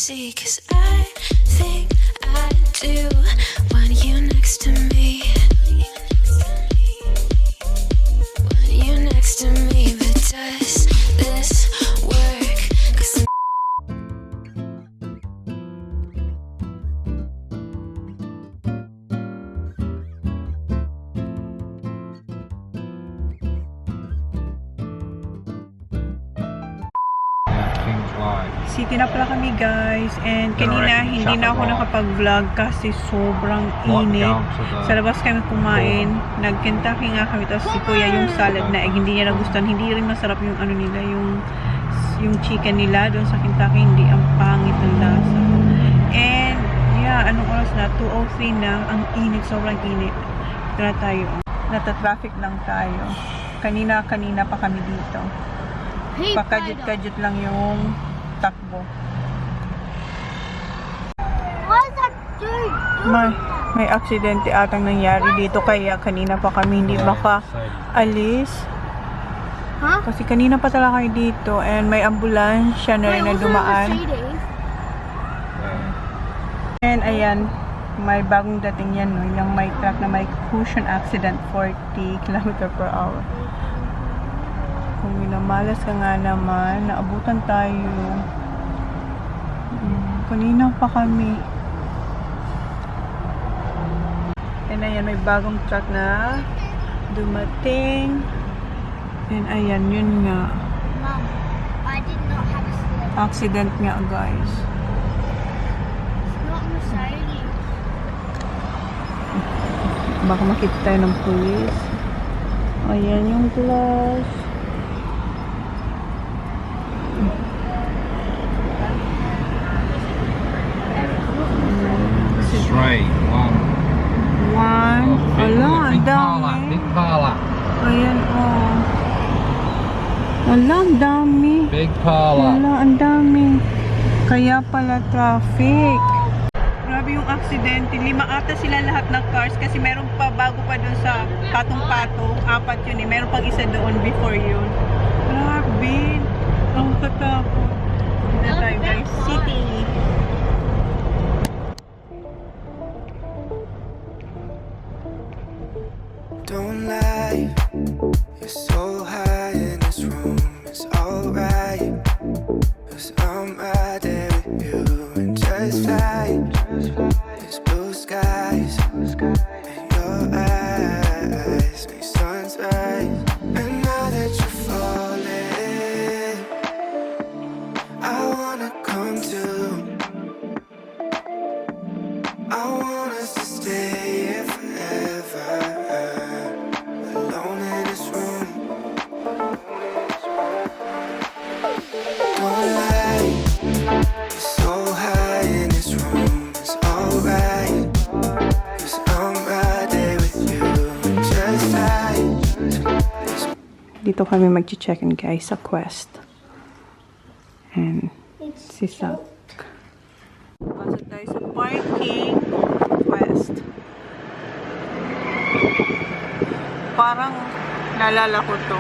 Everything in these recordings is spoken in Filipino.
see, 'cause I think I do want you next to me. Want you next to me, but does this work? 'Cause City na pala kami guys, and kanina hindi na ako nakapag-vlog kasi sobrang init. Sa labas kami kumain, nag-Kentucky nga kami, tapos si Kuya yung salad na egg, hindi niya nagustuhan, hindi rin masarap yung ano nila, yung chicken nila doon sa Kentucky, hindi, ang pangit ng lasa. And yeah, anong oras na? 2:03 na, ang init, sobrang init. Tara tayo, nata-traffic lang tayo. Kanina pa kami dito. Pakajut-kajut lang yung takbo. May aksidente atang nangyari dito, kaya kanina pa kami hindi maka-alis. Kasi kanina pa talaga kayo dito, and may ambulansya na rin na dumaan. And ayan, may bagong dating yan, no? Yung may truck na may cushion accident, 40 km/h. Kung minamalas ka nga naman, naabutan tayo. Kanina pa kami. And ayan, may bagong truck na dumating. And ayan, yun nga. Mom, I did not have a slip. Accident nga, guys. It's not Mercedes. Baka makita tayo ng police. Ayan yung glass. Three, one. Ala, ang dami. Big parlour. Ayan, oh. Ala, ang dami. Big parlour. Ala, ang dami. Kaya pala traffic. Grabe yung aksidente. 5 ata sila lahat ng cars kasi meron pa bago pa dun sa patong-patong. 4 yun eh. Meron pang isa doon before yun. Grabe. Ang katakot. Dito tayo guys. City. don't lie, you're so high in this room, it's alright, 'cause I'm right there with you, and just fly, there's blue skies, and your eyes make suns rise, and now that you're falling, I wanna come to, I want us to stay here forever. Dito kami mag-check-in guys sa Quest. And si Sak. Pasok tayo sa parking Quest. Parang nalala ko to.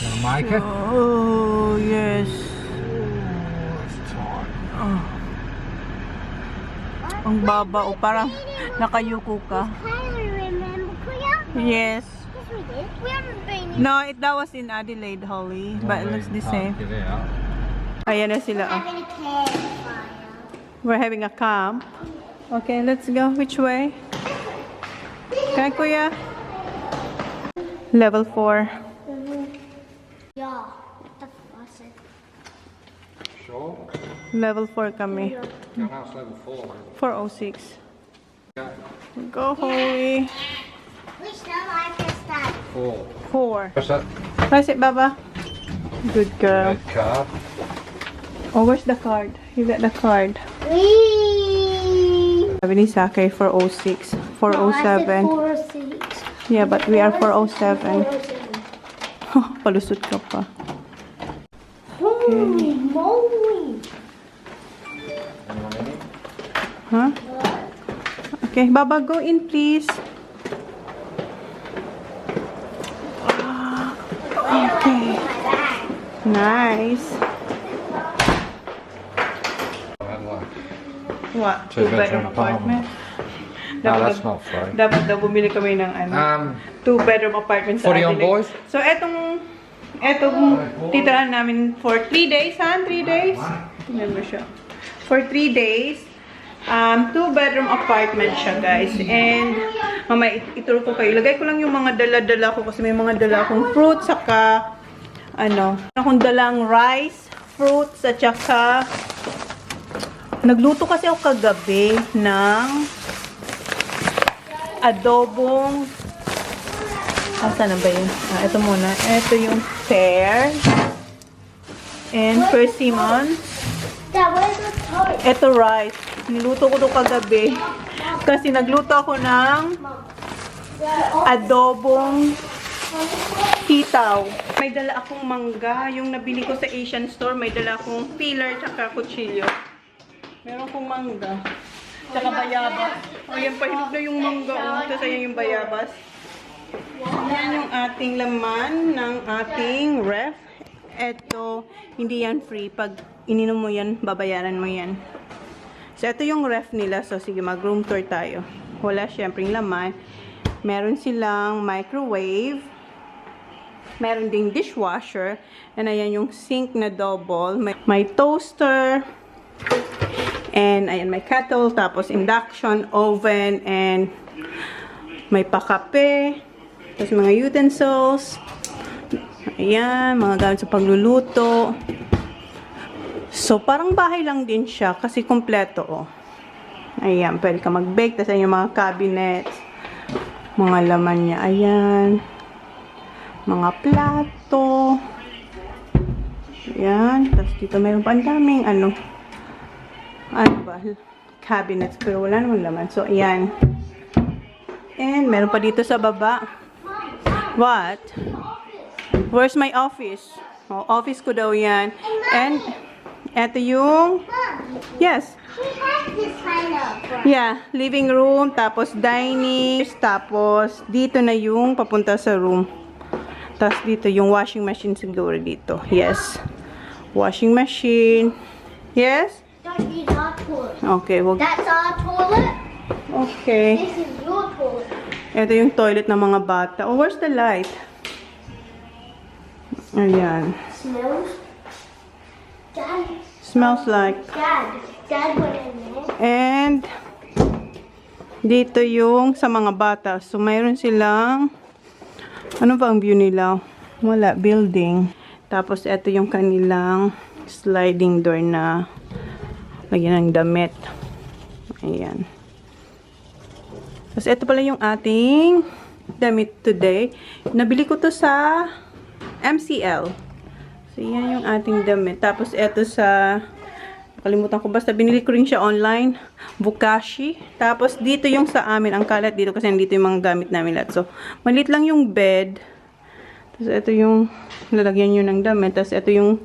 Gonna make it? Oh, yes. Oh. Ang baba, o parang nakayuko ka. Yes. Yes, we did. We haven't been in. No, that was in Adelaide, Holly. But it looks the same. Ayan na sila. Oh. Having a campfire. We're having a camp. Okay, let's go. Which way? Okay, Kuya. Level 4. Yeah. That's what I said. Sure. Level 4 kami. Your house level 4. 406. Yeah. Go, Holly. Which number I press that? 4. 4. What's that? Press it, Baba. Good girl. Red card. Oh, where's the card? You got the card. Whee! Sabi ni Sake, 406. 407. No, I said 406. Yeah, but we are 407. Palusot ka pa. Holy moly! Huh? Okay, Baba, go in, please. Okay. Nice. What? Two-bedroom apartment? No, that's not free. Dapat daw bumili kami ng two-bedroom apartment sa Fully on Allendale. board? So, etong titirahan namin for 3 days, ha? 3 days? Tingnan mo siya. For 3 days. Two-bedroom apartment siya, guys. And, mamaya, ituro ko kayo. Ilagay ko lang yung mga dala-dala ko kasi may mga dala akong fruit, saka, akong dalang rice, fruits, at saka, nagluto kasi ako kagabi ng adobong, saan na ba yun? Ito muna. Ito yung pear and persimmon. Ito rice. Niluto ko ito kagabi kasi nagluto ako ng adobong sitaw. May dala akong mangga. Yung nabili ko sa Asian store, may dala akong peeler tsaka kutsilyo. Meron kong mangga. Tsaka bayabas. Ayan, pahinog na yung mangga. Tapos ayan yung bayabas. Ayan yung ating laman ng ating ref. Ito, hindi yan free. Pag ininom mo yan, babayaran mo yan. So, ito yung ref nila. So, sige, mag-room tour tayo. Wala syempreng laman. Meron silang microwave. Meron ding dishwasher. And ayan yung sink na double. May toaster. And, ayan, may kettle, tapos induction, oven, and may pakape. Tapos mga utensils. Ayan, mga gamit sa pagluluto. So, parang bahay lang din siya kasi kompleto, oh. Ayan, pwede ka mag-bake. Tapos ayan yung mga cabinets. Mga laman niya. Ayan. Mga plato. Ayan. Tapos dito mayroon pa ang daming, cabinets, pero wala namang laman. So, ayan. And, meron pa dito sa baba. What? Where's my office? Oh, office ko daw yan. And, eto yung, yes. Yeah, living room, tapos dining, tapos dito na yung papunta sa room. Tapos dito yung washing machine siguro dito. Yes. Washing machine. Yes? Okay, well, That's our toilet. okay. This is your toilet. Ito yung toilet ng mga bata. Oh, where's the light? Ayan. Smells. Dad. Smells like. Dad went in there. And, dito yung sa mga bata. So, mayroon silang, ano ba ang view nila? Wala, building. Tapos, ito yung kanilang sliding door na lagyan ng damit. Ayan. Tapos, ito pala yung ating damit today. Nabili ko to sa MCL. So, yan yung ating damit. Tapos, ito sa, nakalimutan ko, basta binili ko rin siya online. Bukashi. Tapos, dito yung sa amin. Ang kalat dito kasi nandito yung mga gamit namin lahat. So, maliit lang yung bed. Tapos, ito yung lalagyan nyo ng damit. Tapos, ito yung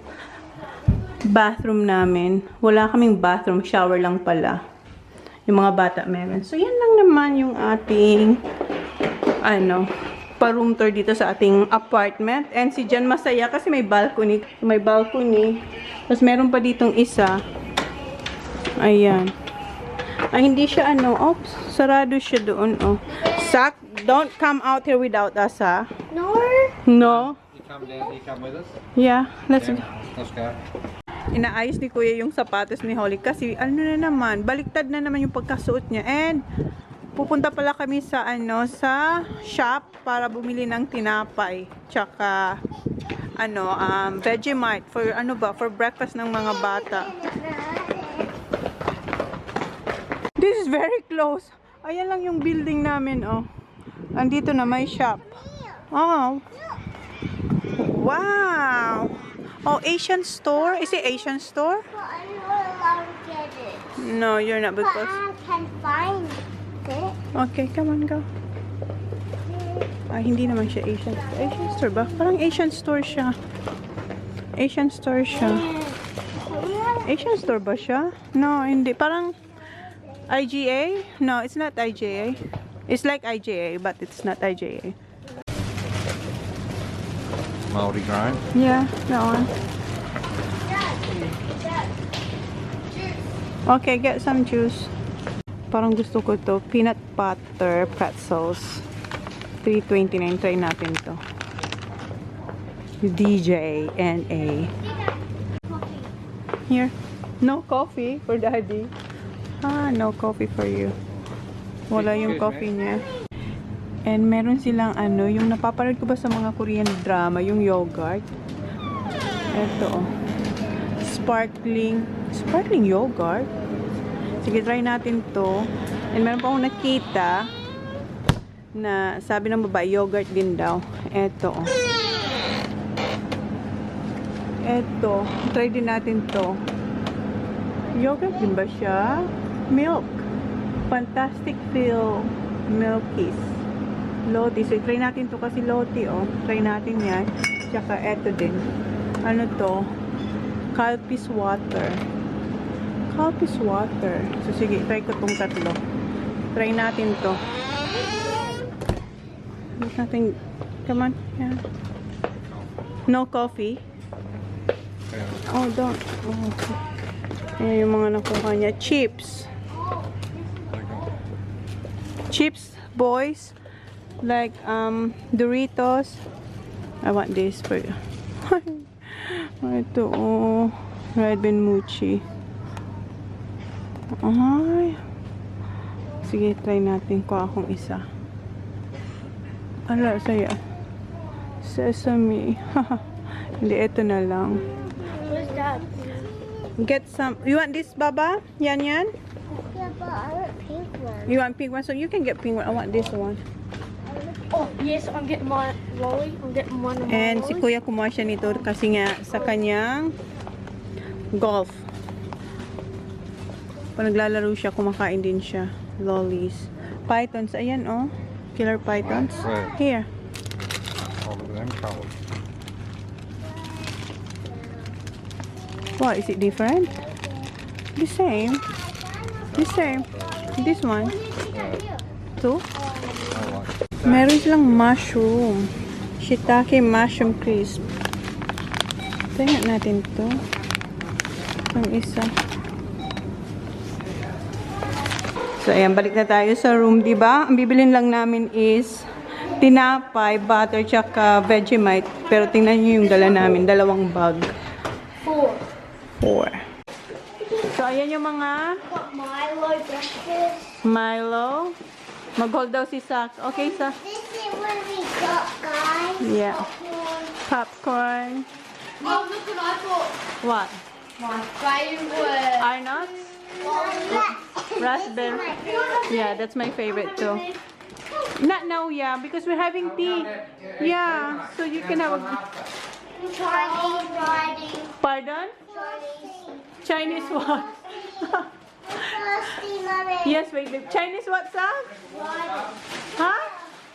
bathroom namin. Wala kaming bathroom. Shower lang pala. Yung mga bata meron. So, yan lang naman yung ating pa-room tour dito sa ating apartment. And si Jan masaya kasi may balcony. May balcony. Tapos, meron pa ditong isa. Ayan. Ay, hindi siya oops, sarado siya doon, oh. Zach, don't come out here without us, ha? No. No? You come with us? Yeah, let's go. Let's go. Inaayos ni Kuya yung sapatos ni Holly kasi na naman, baliktad na naman yung pagkasuot niya. And pupunta pala kami sa sa shop para bumili ng tinapay. Tsaka Vegemite for for breakfast ng mga bata. This is very close. Ayan lang yung building namin, oh. Andito na may shop. Oh. Wow. Oh, Asian store? Is it Asian store? But I'm not allowed to get it. No, you're not But because... I can find it. Okay, come on, go. Ay, hindi naman siya Asian store. Asian store ba? Parang Asian store siya. Asian store siya. Asian store ba siya? No, hindi. Parang IGA? No, it's not IGA. It's like IGA, but it's not IGA. Multi-grain. Yeah, that one. Okay, get some juice. Parang gusto ko to. Peanut butter pretzels. $3.29. Try natin to. DJ and A. Here. No coffee for daddy. Ah, no coffee for you. Wala yung coffee niya. And meron silang ano, yung napapanood ko ba sa mga Korean drama, yung yogurt. Ito oh. Sparkling yogurt. Sige, try natin to. And meron pa akong nakita na sabi ng babae, yogurt din daw. Ito oh. Ito. Try din natin to. Yogurt din ba siya? Milk. Fantastic feel milkies. Loti. So, try natin to kasi loti oh. Try natin yan. Tsaka eto din. Ano to? Calpis water. Calpis water. So, sige, try ko tong tatlo. Try natin to. There's nothing. Come on. Yeah. No coffee? Oh, don't. Oh, okay. Ayan yung mga nakuha niya. Chips. Chips, boys. Like, Doritos. I want this for you. Ito, oh. Red Bean Mochi. Ay. Sige, try natin. Kuha akong isa. Ala, saya. Sesame. Hindi, ito na lang. What's that? Get some. You want this, Baba? Yan. Yeah, but I want pink one. You want pink one? So you can get pink one. I want this one. Oh, yes, I'm getting my lolly. I'm getting one of my And si lollies. Kuya kumuha siya nito kasi nga sa kanyang golf. Pag naglalaro siya, kumakain din siya. Lollies. Pythons. Ayan, oh. Killer pythons. Right. Here. All of them colours. What? Is it different? The same. The same. This one. Two. Meron silang mushroom. Shiitake mushroom crisp. Tingnan natin to. Yung isa. So, ayan. Balik na tayo sa room, diba? Ang bibilin lang namin is tinapay, butter, tsaka Vegemite. Pero tingnan nyo yung dala namin. 2 bag. 4. So, ayan yung mga Got Milo breakfast. Milo. Mag-hold daw si Sak. Okay, Sak? This is what we got, guys. Yeah. Popcorn. Oh, look what I bought. What? My favorite. Arnott's? Raspberry. Yeah, that's my favorite too. Not now, yeah, because we're having tea. Yeah, so you can have a... Chinese riding. Pardon? Chinese. Chinese what? Thirsty, mommy. Yes, wait, babe. Chinese what, Sak? Riding. Huh?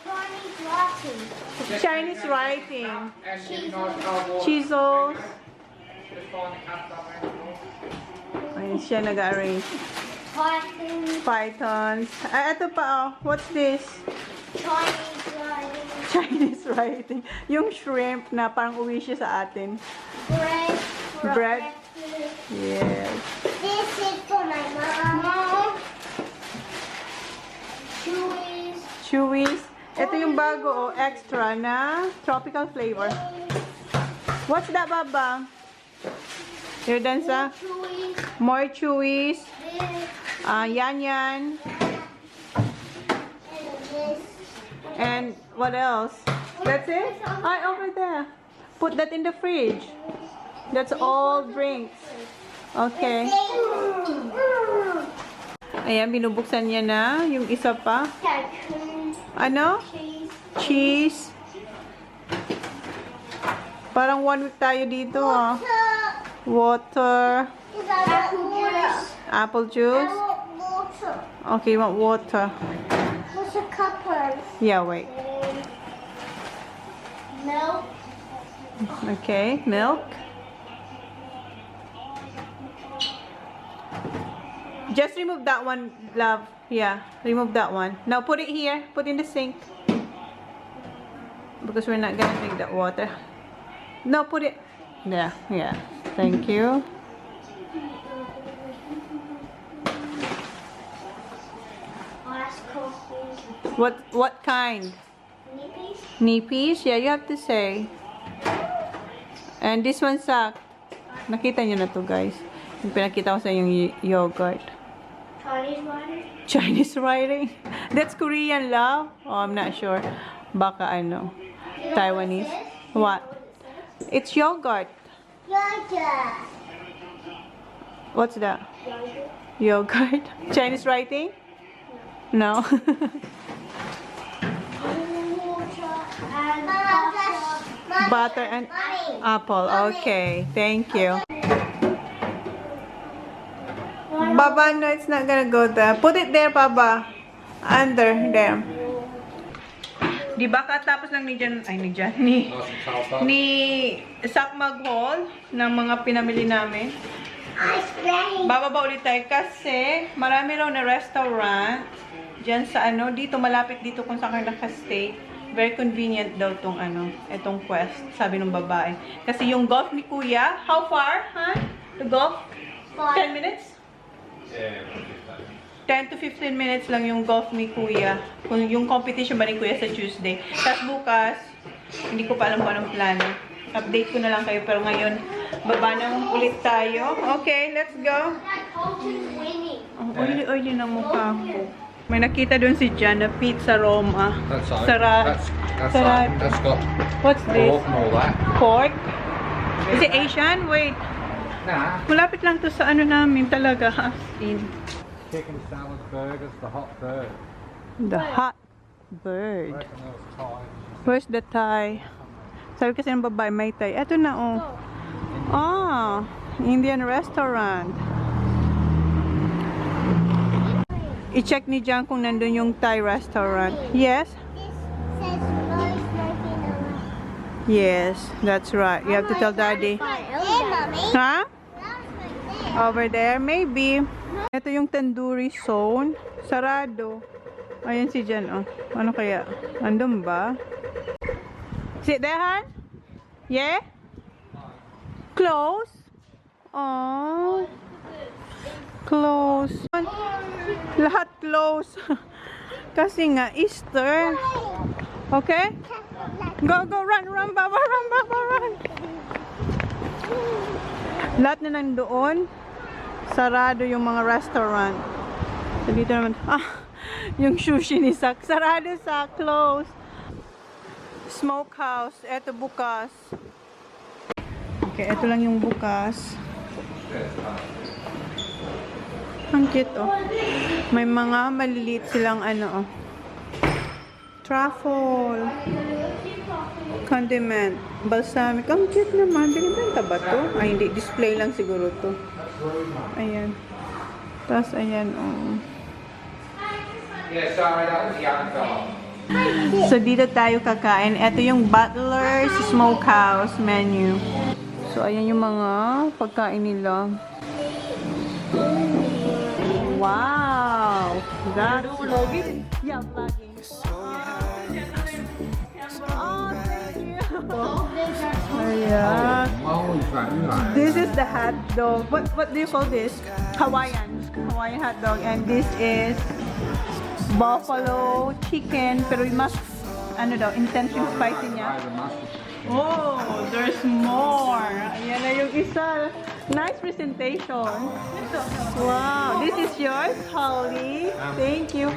Chinese writing. Chinese writing. Cheese. Chisels. Ayun siya nag-arrange. Python. Pythons. Ah, ito pa oh. What's this? Chinese riding. Chinese writing. Yung shrimp na parang uwi siya sa atin. Bread. for Bread. breakfast. Yes. This is for my mom. Chewies. Chewies. Ito yung bago oh. Extra na tropical flavor. What's that, Baba? You're done, sa? Chewies. More chewies. This. Yan. And this. And what else? That's it? Ay, over there. Put that in the fridge. That's all drinks. Okay. Ayan, binubuksan niya na. Yung isa pa. Ano? Cheese. Cheese. Parang 1 week tayo dito, ah. Water. Apple juice. Apple I juice. want water. Okay, you want water. What's a cup of? Yeah, wait. Milk. Okay, milk. Just remove that one, love. Yeah, remove that one. Now put it here. Put in the sink. Because we're not gonna drink that water. No, put it there. Yeah. Thank you. What kind? Nippies? Nippies? Yeah, you have to say. And this one sak. Nakita niyo na to, guys. Yung pinakita ko sa yung yogurt. Chinese water? Chinese writing? That's Korean, love? Oh, I'm not sure. Baka ano. Taiwanese. What? It's yogurt. Yogurt. What's that? Yogurt. Yogurt? Chinese writing? No. Butter and apple. Okay. Thank you. Baba, no, it's not gonna go there. Put it there, Baba. Under there. Di ba katapos lang ni Jan, ay ni Jan, ni Sak mag-haul ng mga pinamili namin. Bababa ulit tayo kasi marami raw na restaurant dyan sa ano, dito malapit dito kung saan kayo nakastay. Very convenient daw tong ano, etong quest, sabi ng babae. Kasi yung golf ni Kuya, how far, huh? The golf? 10 minutes? 10 to 15 minutes lang yung golf ni Kuya. Kung yung competition ba ni Kuya sa Tuesday. Tapos bukas, hindi ko pa alam kung anong plano. Update ko na lang kayo. Pero ngayon, baba na ulit tayo. Okay, let's go. Ang oily-oily ng mukha ko. May nakita doon si Jan na pizza Roma. Sarado. That's got What's this? pork and all that. Pork? Is it Asian? Wait. Nah. Malapit lang to sa ano namin talaga. As in. Chicken salad burgers, the hot bird. The hot bird. I reckon there was Thai. Where's the Thai? Sabi kasi ng babae, may Thai. Eto na, oh. Ah, Indian restaurant. I-check ni Jan kung nandun yung Thai restaurant. Yes? This says no smoking allowed. Yes, that's right. You have to tell Daddy. Hey, Mommy. Huh? That Over there, maybe. Ito yung tandoori zone. Sarado. Ayan si Jan, oh. Ano kaya? Andun ba? Sit there, Han? Yeah? Close? Oh. Close. Lahat close. Kasi nga, Easter. Okay? Go, go, run, run, Baba, run, Baba, run. Lahat na nandoon. Sarado yung mga restaurant. So, dito naman, yung sushi ni Sak. Sarado, Sak, close. Smokehouse. Eto bukas. Okay, eto lang yung bukas. Ang cute, oh. May mga maliliit silang ano, oh. Truffle. Condiment. Balsamic. Ang cute naman. Binibenta ba to? Ay, hindi. Display lang siguro to. Ayan. Tapos, ayan, oh. Yeah, sorry, that was the young fella. So, dito tayo kakain. Ito yung Butler's Smokehouse menu. So, ayan yung mga pagkain nila. Wow! That's vlogging? Yeah, vlogging. Oh, thank you. Ayan. Holy crap, you know. This is the hot dog. What do you call this? Hawaiian hot dog. And this is buffalo chicken. Pero you must, ano daw, intense yung spicy niya. Oh, there's more. Ayan na yung isa. Nice presentation. Wow. This is yours, Holly. Thank you.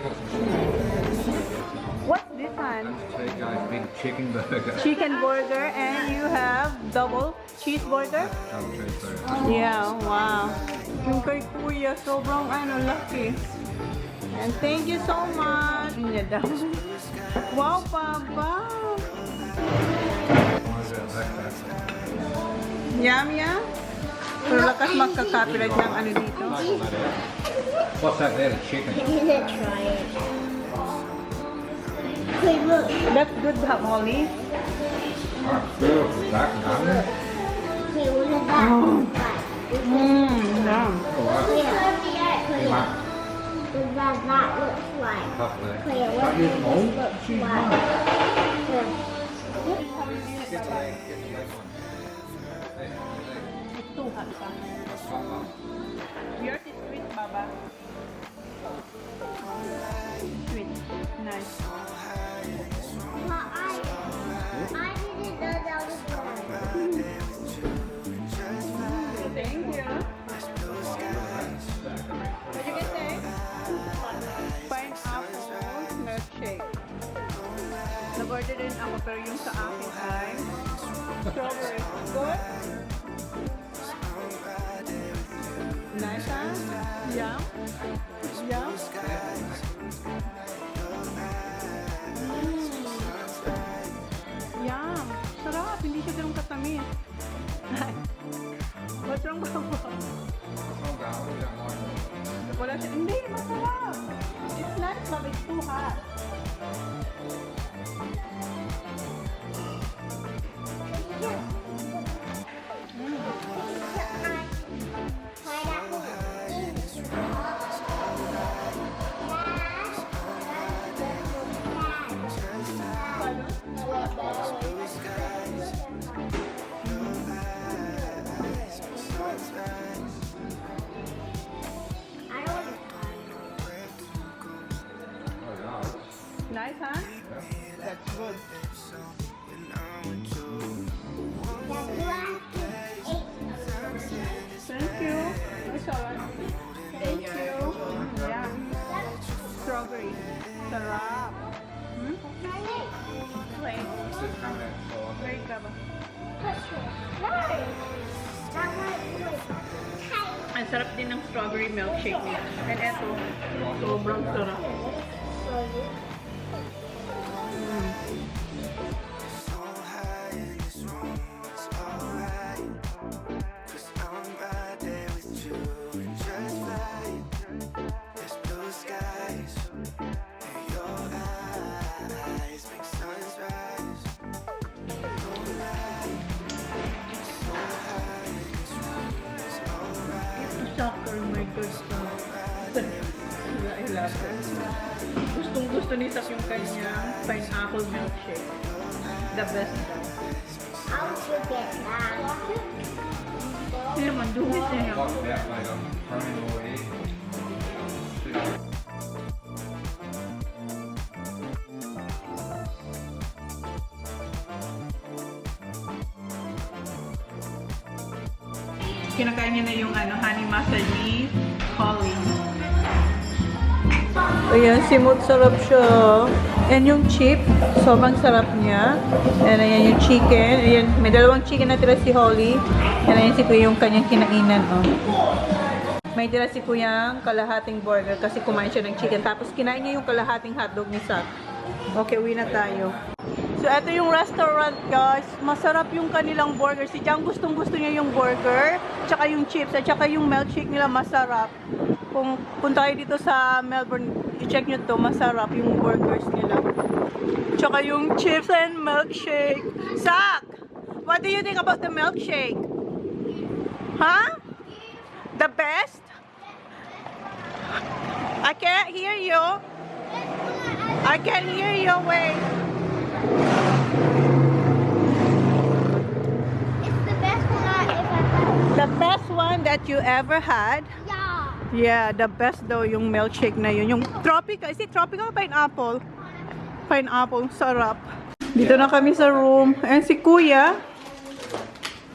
What's this one? Take a big chicken burger. Chicken burger, and you have double cheeseburger? Double cheeseburger. Yeah, wow. Yung kay Kuya, sobrang laki. And thank you so much. Niya daw. Wow, Papa. Yum, yum. Pero lakas magka-copyright ng ano dito. What's that there? The chicken. I'm gonna try it. Wait, look. That's good, Holly. Oh, beautiful. That down there. Wait, what is that? Yum. Oh, wow. Wait, Hey, Mark. what does that look like? Top there. Wait, That what you does own? this look She's like? mine. Look. Get the leg. Get the leg on. Hey, It's too hot pa. hot one. Yours is sweet, Baba. Sweet. Nice. din ako, pero yung sa akin ay strawberry. Good? Nice, huh? Yum? Yum? Yum! Sarap! Hindi siya ganun katamis. What's wrong, Baba? Wala siya. Hindi, masarap! It's not love, it's too hot. Nice, huh? That's good. Thank you. It's alright. Thank you. Yeah. Strawberry. Sarap. Hmm? Wait. Wait, Baba. Ang sarap din ng strawberry milkshake niya. And eto, sobrang sarap. Soccer, my God. I love it. Gustong-gusto ni Sak yung kanyang pineapple milkshake. The best. How to get that? Hindi naman, duwit na yan. Kinakain niya na yung honey mustard ni Holly. Ayan, simot sarap siya. And yung chip, sobrang sarap niya. And ayan yung chicken. Ayan, may dalawang chicken na tira si Holly. And ayan si Kuya yung kanyang kinainan. Oh. May tira si Kuya yung kalahating burger kasi kumain siya ng chicken. Tapos kinain niya yung kalahating hotdog ni Sak. Okay, uwi na tayo. So, ito yung restaurant, guys. Masarap yung kanilang burger. Si Jang gustong-gusto niya yung burger, tsaka yung chips, at tsaka yung milkshake nila masarap. Kung punta kayo dito sa Melbourne, i-check nyo to, masarap yung burgers nila. Tsaka yung chips and milkshake. Sak! What do you think about the milkshake? Huh? The best? I can't hear you. I can't hear you. Wait. It's the best one I ever had. The best one that you ever had? Yeah. Yeah, the best daw yung milkshake na yun. Yung tropical. Is it tropical pineapple? Pineapple. Sarap. Dito na kami sa room. And si Kuya.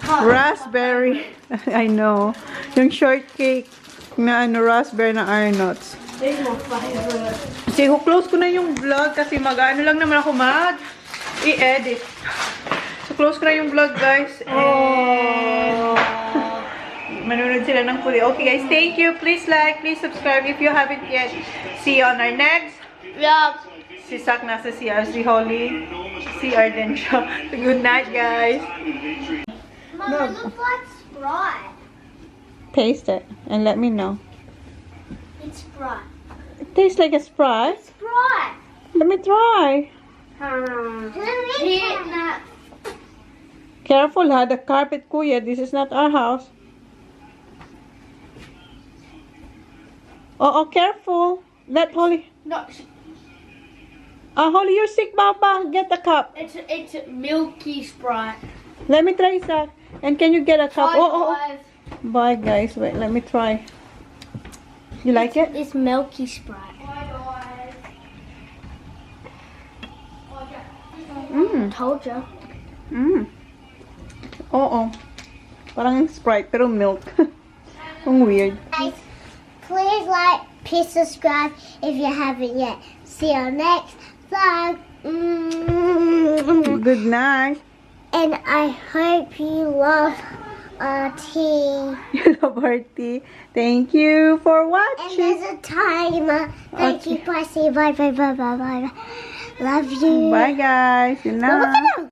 Raspberry. I know. Yung shortcake na raspberry na Arnott's. Kasi close ko na yung vlog kasi mag-ano lang naman ako i-edit. So close ko na yung vlog, guys. And manunod sila ng puli. Okay guys, thank you. Please like, please subscribe if you haven't yet. See you on our next vlog. Si Sak nasa CR, si Holly CR din siya. Good night, guys. Mama, it looks like Sprite. Taste it and let me know. It's Sprite. It tastes like a Sprite. Sprite. Let me try. Careful, ha? The carpet, Kuya. This is not our house. Oh, careful. Let Holly. No, Holly, you're sick, Papa. Get a cup. it's milky Sprite. Let me try, Sak. And can you get a cup? Five. Bye, guys. Wait, let me try. You like it? It's milky Sprite. Told you. Parang Sprite, pero milk. Ang weird. Guys, please like, please subscribe if you haven't yet. See you next vlog. Good night. And I hope you love tea. You love our tea. Thank you for And watching. there's a timer. Thank you, Pussy. Bye, bye, bye, bye, bye. Love you. Bye guys. Good night.